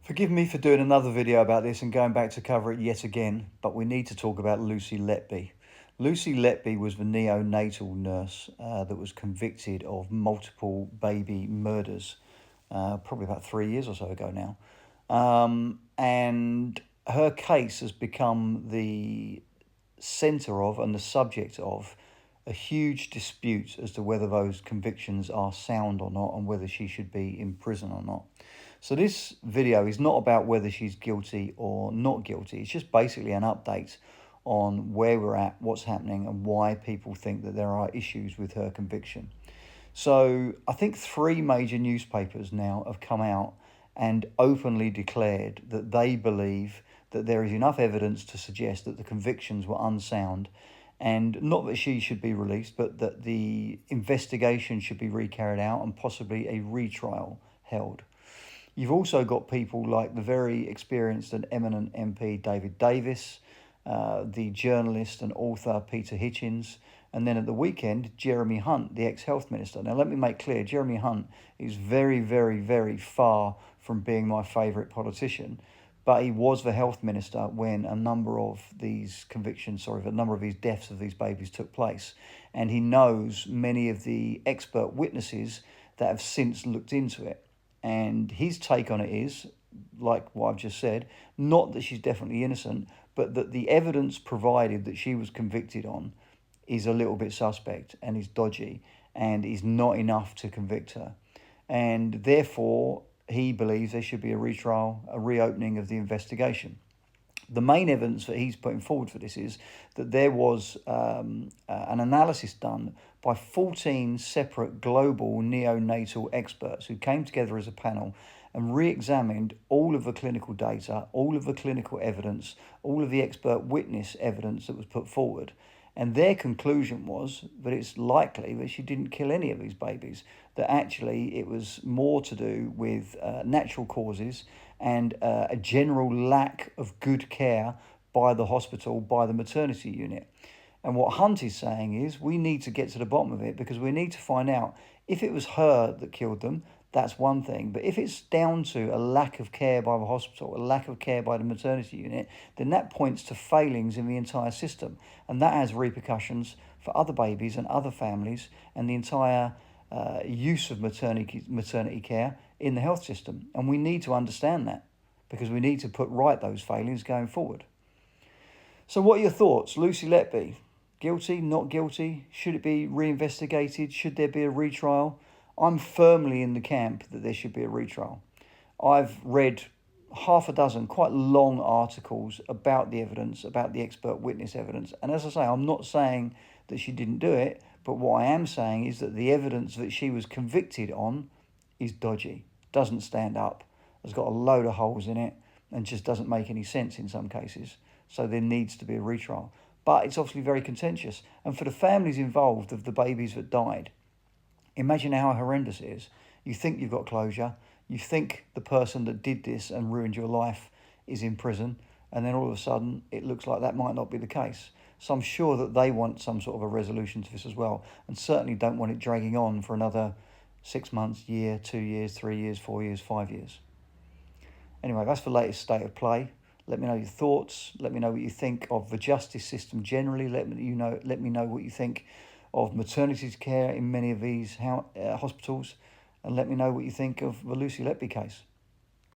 Forgive me for doing another video about this and going back to cover it yet again, but we need to talk about Lucy Letby. Lucy Letby was the neonatal nurse that was convicted of multiple baby murders, probably about 3 years or so ago now. And her case has become the centre of and the subject of a huge dispute as to whether those convictions are sound or not and whether she should be in prison or not. So this video is not about whether she's guilty or not guilty. It's just basically an update on where we're at, what's happening, and why people think that there are issues with her conviction. So I think 3 major newspapers now have come out and openly declared that they believe that there is enough evidence to suggest that the convictions were unsound, and not that she should be released, but that the investigation should be recarried out and possibly a retrial held. You've also got people like the very experienced and eminent MP David Davis, the journalist and author Peter Hitchens, and then at the weekend, Jeremy Hunt, the ex-health minister. Now, let me make clear, Jeremy Hunt is very, very, very far from being my favourite politician, but he was the health minister when a number of these deaths of these babies took place. And he knows many of the expert witnesses that have since looked into it. And his take on it is, like what I've just said, not that she's definitely innocent, but that the evidence provided that she was convicted on is a little bit suspect and is dodgy and is not enough to convict her. And therefore, he believes there should be a retrial, a reopening of the investigation. The main evidence that he's putting forward for this is that there was an analysis done by 14 separate global neonatal experts who came together as a panel and re-examined all of the clinical data, all of the clinical evidence, all of the expert witness evidence that was put forward. And their conclusion was that it's likely that she didn't kill any of these babies, that actually it was more to do with natural causes and a general lack of good care by the hospital, by the maternity unit. And what Hunt is saying is we need to get to the bottom of it, because we need to find out if it was her that killed them. That's one thing. But if it's down to a lack of care by the hospital, a lack of care by the maternity unit, then that points to failings in the entire system. And that has repercussions for other babies and other families and the entire use of maternity care in the health system. And we need to understand that, because we need to put right those failings going forward. So what are your thoughts? Lucy Letby, guilty, not guilty? Should it be reinvestigated? Should there be a retrial? I'm firmly in the camp that there should be a retrial. I've read half a dozen quite long articles about the evidence, about the expert witness evidence. And as I say, I'm not saying that she didn't do it, but what I am saying is that the evidence that she was convicted on is dodgy, doesn't stand up, has got a load of holes in it, and just doesn't make any sense in some cases. So there needs to be a retrial. But it's obviously very contentious. And for the families involved of the babies that died, imagine how horrendous it is. You think you've got closure. You think the person that did this and ruined your life is in prison. And then all of a sudden, it looks like that might not be the case. So I'm sure that they want some sort of a resolution to this as well. And certainly don't want it dragging on for another 6 months, year, 2 years, 3 years, 4 years, 5 years. Anyway, that's the latest state of play. Let me know your thoughts. Let me know what you think of the justice system generally. Let me know what you think of maternity care in many of these hospitals, and let me know what you think of the Lucy Letby case.